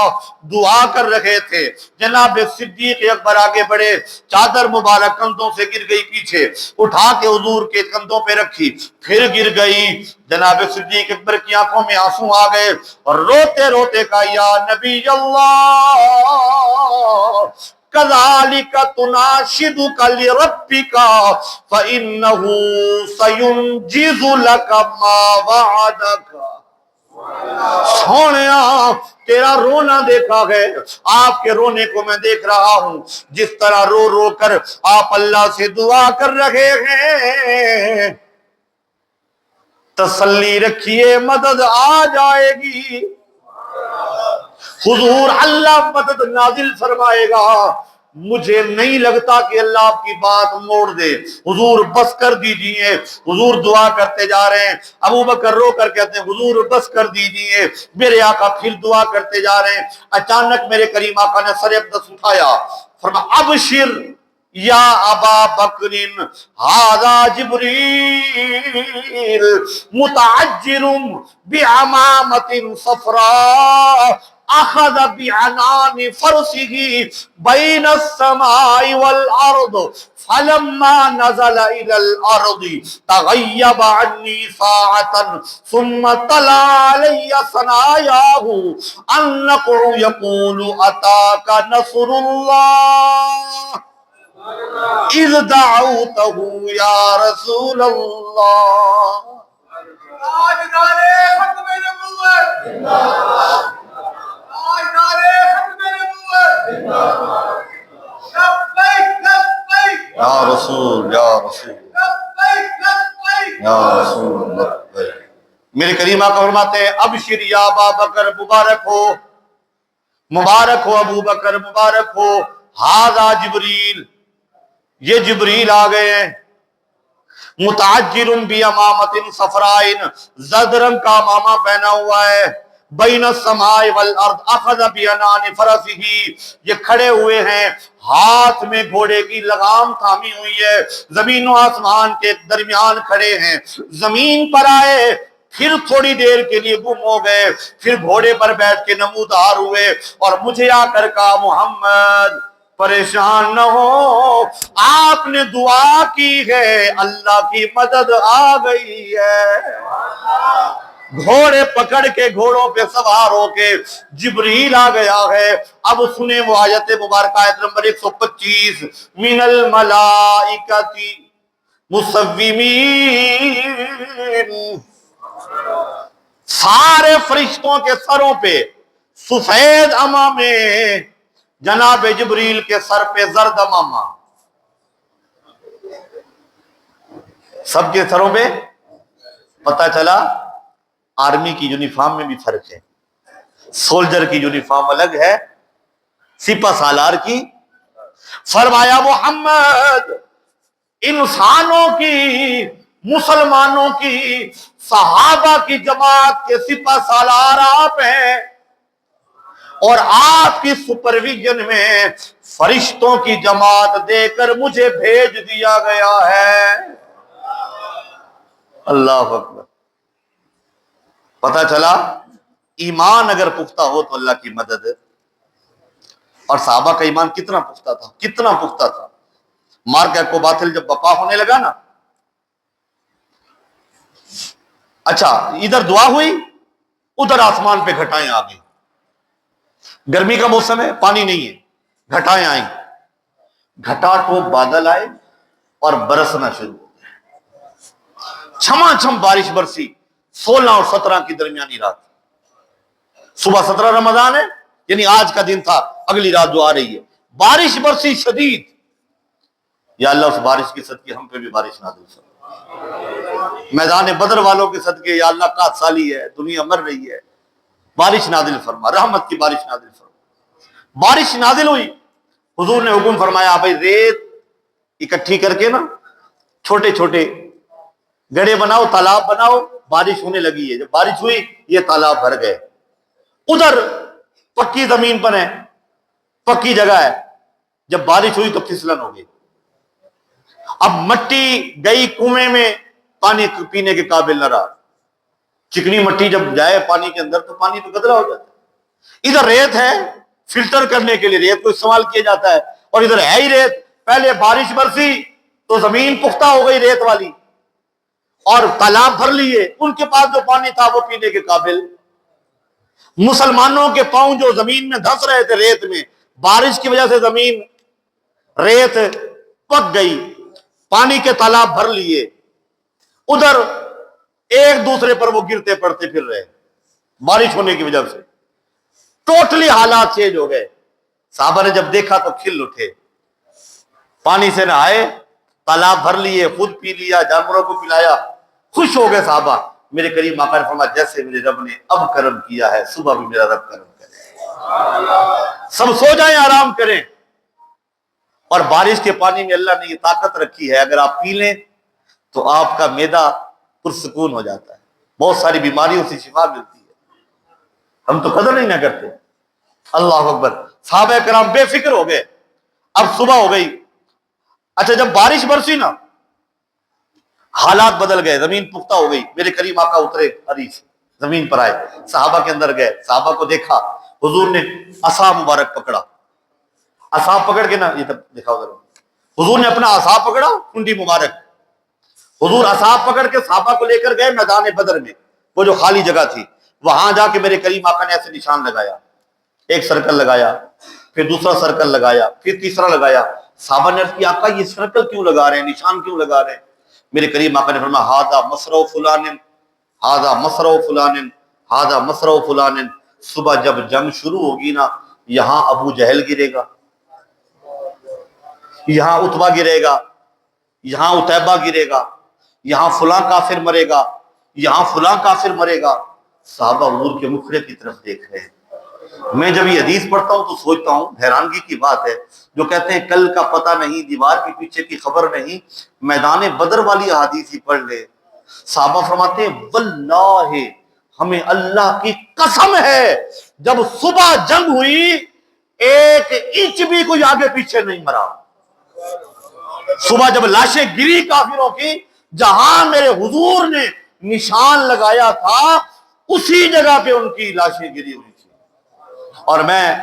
دعا کر رہے تھے, جناب صدیق اکبر آگے بڑھے, چادر مبارک کندھوں سے گر گئی پیچھے, اٹھا کے حضور کے کندھوں پہ رکھی, پھر گر گئی. جناب صدیق اکبر کی آنکھوں میں آنسو آ گئے اور روتے روتے کہا, یا نبی اللہ کذالک تناشدک لربک فإنہ سینجز لک ما وعدک. سونیا تیرا رونا دیکھا ہے, آپ کے رونے کو میں دیکھ رہا ہوں, جس طرح رو رو کر آپ اللہ سے دعا کر رہے ہیں. تسلی رکھیے مدد آ جائے گی, حضور اللہ مدد نازل فرمائے گا. مجھے نہیں لگتا کہ اللہ آپ کی بات موڑ دے. حضور بس کر دیجئے. حضور دعا کرتے جا رہے ہیں. ابو بکر رو کر کہتے ہیں حضور بس کر دیجئے. میرے آقا پھر دعا کرتے جا رہے ہیں. اچانک میرے کریم آقا نے سر اقدس اٹھایا, فرمایا ابشر یا ابا بکر ھذا جبریل متعجر بعمامۃ صفراء اخذ بعنان فرسه بین السماء والارض فلما نزل الى الارض تغیب عنی ساعتا ثم طلع علی ثنایاه النقع یقول اتاک نصر اللہ اذ دعوته یا رسول اللہ. یا رسول یا رسول یا رسول اللہ. میرے کریم آقا فرماتے ہیں ابشر یا ابا بکر, مبارک ہو مبارک ہو ابو بکر, مبارک ہو. ھذا جبریل, یہ جبریل آ گئے ہیں. متعجر بعمامۃ صفراء, زرد رنگ کا امامہ پہنا ہوا ہے. بین السماء والارض اخذ بعنان فرسہ, یہ کھڑے ہوئے ہیں, ہاتھ میں گھوڑے کی لگام تھامی ہوئی ہے, زمین و آسمان کے درمیان کھڑے ہیں. زمین پر آئے, پھر تھوڑی دیر کے لیے گم ہو گئے, پھر گھوڑے پر بیٹھ کے نمودار ہوئے اور مجھے آ کر کہا محمد پریشان نہ ہو, آپ نے دعا کی ہے, اللہ کی مدد آ گئی ہے. گھوڑے پکڑ کے گھوڑوں پہ سوار ہو کے جبریل آ گیا ہے. اب سنیں وہ آیت مبارکہ, آیت نمبر 125, من الملائکۃ مسومین, سارے فرشتوں کے سروں پہ سفید امامے, جناب جبریل کے سر پہ زرد امامہ. سب کے سروں پہ پتہ چلا آرمی کی یونیفارم میں بھی فرق ہے. سولجر کی یونیفارم الگ ہے, سپہ سالار کی. فرمایا محمد انسانوں کی مسلمانوں کی صحابہ کی جماعت کے سپہ سالار آپ ہیں، اور آپ کی سپرویژن میں فرشتوں کی جماعت دے کر مجھے بھیج دیا گیا ہے۔ اللہ اکبر۔ پتہ چلا ایمان اگر پختہ ہو تو اللہ کی مدد ہے۔ اور صحابہ کا ایمان کتنا پختہ تھا، کتنا پختہ تھا۔ مارکہ کو باطل جب بپا ہونے لگا نا، اچھا ادھر دعا ہوئی، ادھر آسمان پہ گھٹائیں آ گئی۔ گرمی کا موسم ہے، پانی نہیں ہے، گھٹائیں آئیں، گھٹا ٹوپ بادل آئے اور برسنا شروع ہو گیا۔ چھما چھم بارش برسی، 16 اور 17 کی درمیانی رات۔ صبح 17 رمضان ہے، یعنی آج کا دن تھا، اگلی رات جو آ رہی ہے، بارش برسی شدید۔ یا اللہ اس بارش کی صدقے ہم پہ بھی بارش نازل فرما۔ میدان بدر والوں کے صدقے یا اللہ قحط سالی ہے، دنیا مر رہی ہے، بارش نازل فرما، رحمت کی بارش نازل فرما۔ بارش نازل ہوئی، حضور نے حکم فرمایا بھائی ریت اکٹھی کر کے نا چھوٹے چھوٹے گڑھے بناؤ، تالاب بناؤ، بارش ہونے لگی ہے۔ جب بارش ہوئی یہ تالاب بھر گئے۔ ادھر پکی زمین پر ہے، پکی جگہ ہے، جب بارش ہوئی تو پھسلن ہو گئی۔ اب مٹی گئی کنویں میں، پانی پینے کے قابل نہ رہا۔ چکنی مٹی جب جائے پانی کے اندر تو پانی تو گدرا ہو جاتا ہے۔ ادھر ریت ہے، فلٹر کرنے کے لیے ریت کو استعمال کیا جاتا ہے، اور ادھر ہے ہی ریت۔ پہلے بارش برسی تو زمین پختہ ہو گئی ریت والی، اور تالاب بھر لیے، ان کے پاس جو پانی تھا وہ پینے کے قابل۔ مسلمانوں کے پاؤں جو زمین میں دھس رہے تھے ریت میں، بارش کی وجہ سے زمین ریت پک گئی، پانی کے تالاب بھر لیے۔ ادھر ایک دوسرے پر وہ گرتے پڑتے پھر رہے، بارش ہونے کی وجہ سے ٹوٹلی حالات چینج ہو گئے۔ صحابہ نے جب دیکھا تو کھل اٹھے، پانی سے نہائے، تالاب بھر لیے، خود پی لیا، جانوروں کو پلایا، خوش ہو گئے صحابہ۔ میرے کریم آقا نے فرمایا جیسے میرے رب نے اب کرم کیا ہے، صبح بھی میرا رب کرم کرے۔ سب سو جائیں، آرام کریں۔ اور بارش کے پانی میں اللہ نے یہ طاقت رکھی ہے، اگر آپ پی لیں تو آپ کا معدہ پرسکون ہو جاتا ہے، بہت ساری بیماریوں سے شفا ملتی ہے۔ ہم تو قدر نہیں نہ کرتے۔ اللہ اکبر۔ صحابہ کرام بے فکر ہو گئے۔ اب صبح ہو گئی۔ اچھا جب بارش برسی نا، حالات بدل گئے، زمین پختہ ہو گئی۔ میرے کریم آقا اترے حدیث، زمین پر آئے، صحابہ کے اندر گئے، صحابہ کو دیکھا، حضور نے عصا مبارک پکڑا، عصا پکڑ کے نا، یہ تب دکھاؤ ذرا، حضور نے اپنا عصا پکڑا، کنڈی مبارک، حضور عصا پکڑ کے صحابہ کو لے کر گئے میدان بدر میں، وہ جو خالی جگہ تھی، وہاں جا کے میرے کریم آقا نے ایسے نشان لگایا، ایک سرکل لگایا، پھر دوسرا سرکل لگایا، پھر تیسرا لگایا۔ صحابہ نے عرض کیا آقا یہ سرکل کیوں لگا رہے ہیں، نشان کیوں لگا رہے ہیں؟ میرے کریم آقا نے فرمایا ھذا مصرع فلان، ھذا مصرع فلان، ھذا مصرع فلان۔ صبح جب جنگ شروع ہوگی نا، یہاں ابو جہل گرے گا، یہاں عتبہ گرے گا، یہاں عتیبہ گرے گا، یہاں فلاں کافر مرے گا، یہاں فلاں کافر مرے گا۔ صحابہ حضور کے مخرے کی طرف دیکھ رہے ہیں۔ میں جب یہ حدیث پڑھتا ہوں تو سوچتا ہوں حیرانگی کی بات ہے، جو کہتے ہیں کل کا پتہ نہیں، دیوار کے پیچھے کی خبر نہیں، میدان بدر والی احادیث ہی پڑھ لے۔ صحابہ فرماتے ہیں واللہ ہمیں اللہ کی قسم ہے جب صبح جنگ ہوئی ایک انچ بھی کوئی آگے پیچھے نہیں مرا۔ صبح جب لاشیں گری کافروں کی، جہاں میرے حضور نے نشان لگایا تھا اسی جگہ پہ ان کی لاشیں گری ہوئی تھی۔ اور میں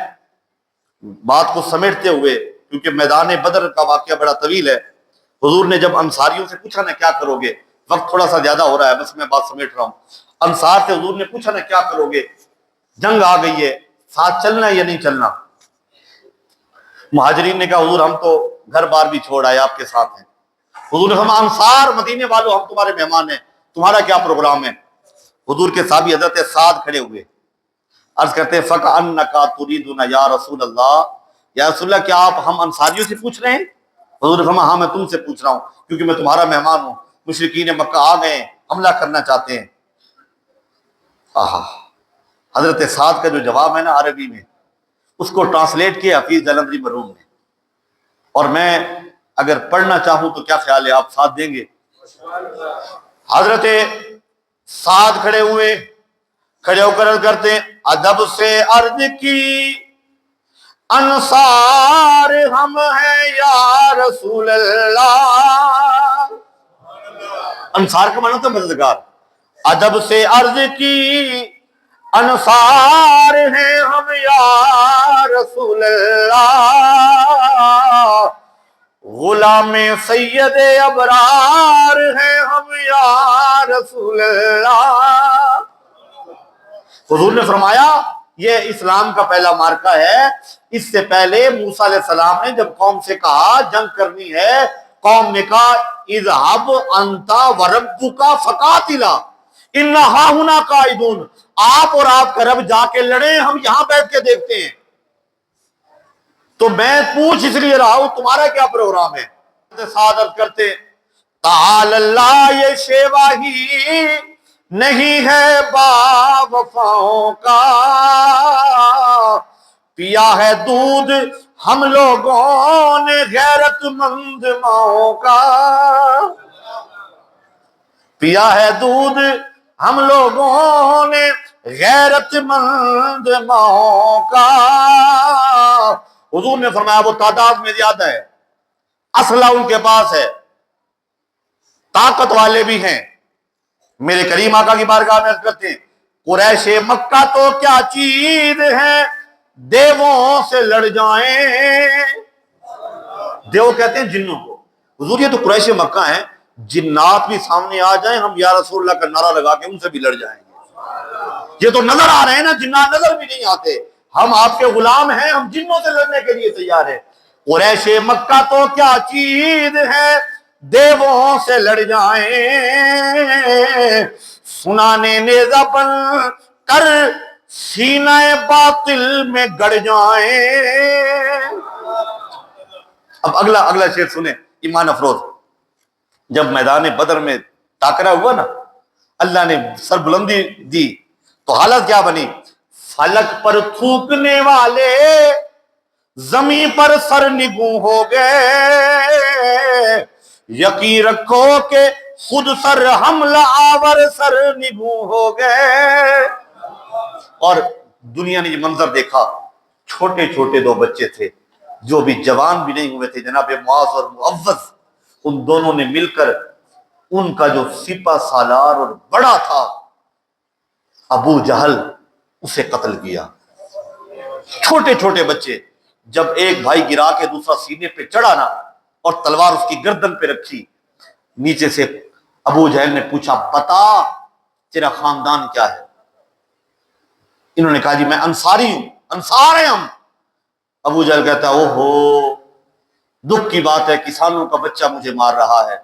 بات کو سمیٹتے ہوئے، کیونکہ میدان بدر کا واقعہ بڑا طویل ہے، حضور نے جب انصاریوں سے پوچھا نا کیا کرو گے، وقت تھوڑا سا زیادہ ہو رہا ہے، بس میں بات سمیٹ رہا ہوں۔ انصار سے حضور نے پوچھا نا کیا کرو گے، جنگ آ گئی ہے، ساتھ چلنا یا نہیں چلنا؟ مہاجرین نے کہا حضور ہم تو گھر بار بھی چھوڑ آئے، آپ کے ساتھ ہیں۔ حضور نے فرمایا انصار مدینے والوں ہم تمہارے مہمان ہیں، تمہارا کیا پروگرام ہے؟ حضور کے صحابی حضرت سعد کھڑے ہوئے، عرض کرتے ہیں فَكَأَنَّكَ تُرِيدُنَ یا رسول اللہ، یا رسول اللہ کیا آپ ہم انصاریوں سے پوچھ رہے ہیں؟ حضور نے فرمایا ہاں میں تم سے پوچھ رہا ہوں، کیونکہ میں تمہارا مہمان ہوں، مشرکین مکہ آ گئے ہیں، حملہ کرنا چاہتے ہیں۔ حضرت سعد کا جو جواب ہے نا عربی میں، اس کو ٹرانسلیٹ کیا حفیظ جلندری مرحوم نے، اور میں اگر پڑھنا چاہوں تو کیا خیال ہے آپ ساتھ دیں گے؟ حضرت سعد کھڑے ہوئے، کھڑے ہو کر عرض کرتے ہیں ادب سے عرض کی انصار ہم ہیں یا رسول اللہ۔ انصار کا معنی ہوتا ہے مددگار۔ ادب سے عرض کی انصار ہیں ہم یا رسول اللہ، غلام سید ابرار ہیں ہم یا رسول اللہ۔ حضور نے فرمایا یہ اسلام کا پہلا مارکہ ہے۔ اس سے پہلے موسیٰ علیہ السلام نے جب قوم سے کہا جنگ کرنی ہے، قوم نے کہا اذهب انت وربک فقاتلا انا ہاہنا قاعدون، آپ اور آپ کا رب جا کے لڑیں، ہم یہاں بیٹھ کے دیکھتے ہیں۔ تو میں پوچھ اس لیے رہا ہوں تمہارا کیا پروگرام ہے؟ سعادت کرتے تعال اللہ، یہ شیواہی نہیں ہے با وفاؤں کا، پیا ہے دودھ ہم لوگوں نے غیرت مند ماؤں کا، پیا ہے دودھ ہم لوگوں نے غیرت مند ماؤں کا۔ حضور نے فرمایا وہ تعداد میں زیادہ ہے، اسلحہ ان کے پاس ہے، طاقت والے بھی ہیں۔ میرے کریم آقا کی بارگاہ میں عرض کرتے ہیں قریش مکہ تو کیا چیز ہے، دیووں سے لڑ جائیں۔ دیو کہتے ہیں جنوں کو۔ حضور یہ تو قریش مکہ ہیں، جنات بھی سامنے آ جائیں ہم یا رسول اللہ کا نعرہ لگا کے ان سے بھی لڑ جائیں گے۔ یہ تو نظر آ رہے ہیں نا، جنات نظر بھی نہیں آتے، ہم آپ کے غلام ہیں، ہم جنوں سے لڑنے کے لیے تیار ہیں۔ قریش مکہ تو کیا چیز ہے، دیووں سے لڑ جائیں، سنانے نیزہ بن کر سینہ باطل میں گڑ جائیں۔ اب اگلا شعر سنیں ایمان افروز۔ جب میدان بدر میں ٹاکرا ہوا نا، اللہ نے سر بلندی دی تو حالت کیا بنی؟ فلک پر تھوکنے والے زمین پر سر نگوں ہو گئے، یقین رکھو کہ خود سر حملہ آور سر نگوں ہو گئے۔ اور دنیا نے یہ منظر دیکھا، چھوٹے چھوٹے دو بچے تھے جو بھی جوان بھی نہیں ہوئے تھے، جناب معاذ اور معوذ، ان دونوں نے مل کر ان کا جو سپہ سالار اور بڑا تھا ابو جہل، اسے قتل کیا۔ چھوٹے چھوٹے بچے، جب ایک بھائی گرا کے دوسرا سینے پہ چڑھا نا اور تلوار اس کی گردن پہ رکھی، نیچے سے ابو جہل نے پوچھا بتا تیرا خاندان کیا ہے؟ انہوں نے کہا جی میں انصاری ہوں، انصار ہیں ہم۔ ابو جہل کہتا ہے اوہو، دکھ کی بات ہے، کسانوں کا بچہ مجھے مار رہا ہے،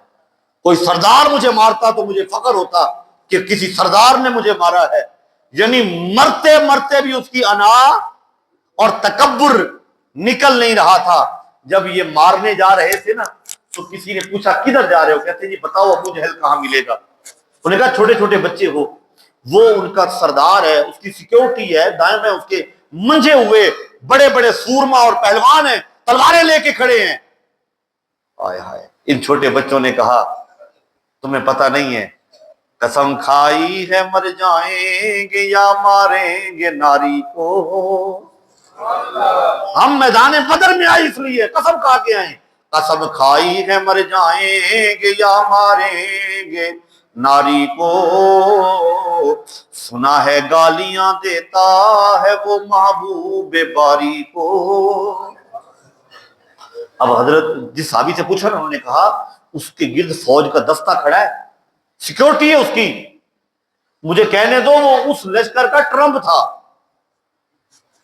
کوئی سردار مجھے مارتا تو مجھے فخر ہوتا کہ کسی سردار نے مجھے مارا ہے۔ یعنی مرتے مرتے بھی اس کی انا اور تکبر نکل نہیں رہا تھا۔ جب یہ مارنے جا رہے تھے نا تو کسی نے پوچھا کدھر جا رہے ہو؟ کہتے جی بتاؤ ابو جہل کہاں ملے گا؟ انہوں نے کہا چھوٹے چھوٹے بچے ہو، وہ ان کا سردار ہے، اس کی سیکیورٹی ہے، دائیں میں اس کے منجے ہوئے بڑے بڑے سورما اور پہلوان ہیں، تلواریں لے کے کھڑے ہیں۔ آئے ہائے، ان چھوٹے بچوں نے کہا تمہیں پتہ نہیں ہے، قسم کھائی ہے مر جائیں گے یا ماریں گے ناری کو۔ ہم میدان بدر میں آئے اس لیے قسم کھا کے آئے، قسم کھائی ہے مر جائیں گے یا ماریں گے ناری کو، سنا ہے گالیاں دیتا ہے وہ محبوب باری کو۔ اب حضرت جس صحابی سے پوچھا نا، انہوں نے کہا اس کے گرد فوج کا دستہ کھڑا ہے، سیکیورٹی ہے اس کی، مجھے کہنے دو وہ اس لشکر کا ٹرمپ تھا،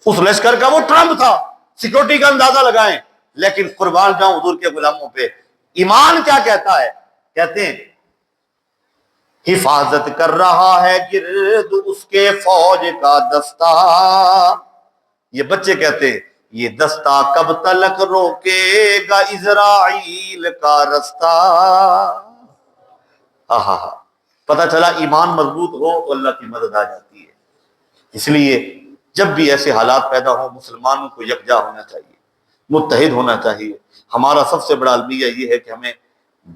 اس لشکر کا وہ ٹرمپ تھا، سیکیورٹی کا اندازہ لگائیں۔ لیکن قربان جاؤں حضور کے غلاموں پہ، ایمان کیا کہتا ہے؟ کہتے ہیں حفاظت کر رہا ہے گرد اس کے فوج کا دستہ، یہ بچے کہتے ہیں یہ دستہ کب تلک روکے گا اسرائیل کا رستہ۔ پتہ چلا ایمان مضبوط ہو تو اللہ کی مدد آ جاتی ہے۔ اس لیے جب بھی ایسے حالات پیدا ہوں مسلمانوں کو یکجا ہونا چاہیے، متحد ہونا چاہیے۔ ہمارا سب سے بڑا المیہ یہ ہے کہ ہمیں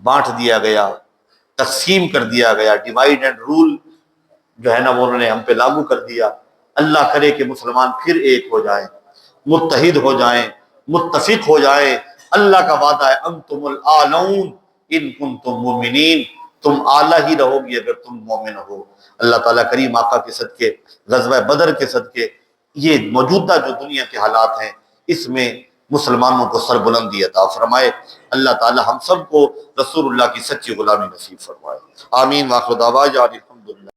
بانٹ دیا گیا، تقسیم کر دیا گیا، ڈیوائڈ اینڈ رول جو ہے نا وہ انہوں نے ہم پہ لاگو کر دیا۔ اللہ کرے کہ مسلمان پھر ایک ہو جائیں، متحد ہو جائیں، متفق ہو جائیں۔ اللہ کا وعدہ ہے انتم الاعلون ان کنتم مومنین، تم اعلیٰ ہی رہو گی اگر تم مومن ہو۔ اللہ تعالیٰ کریم آقا کے صدقے، غزوہ بدر کے صدقے، یہ موجودہ جو دنیا کے حالات ہیں اس میں مسلمانوں کو سربلندی عطا فرمائے۔ اللہ تعالیٰ ہم سب کو رسول اللہ کی سچی غلامی نصیب فرمائے۔ آمین۔ وآخر دعوانا الحمدللہ۔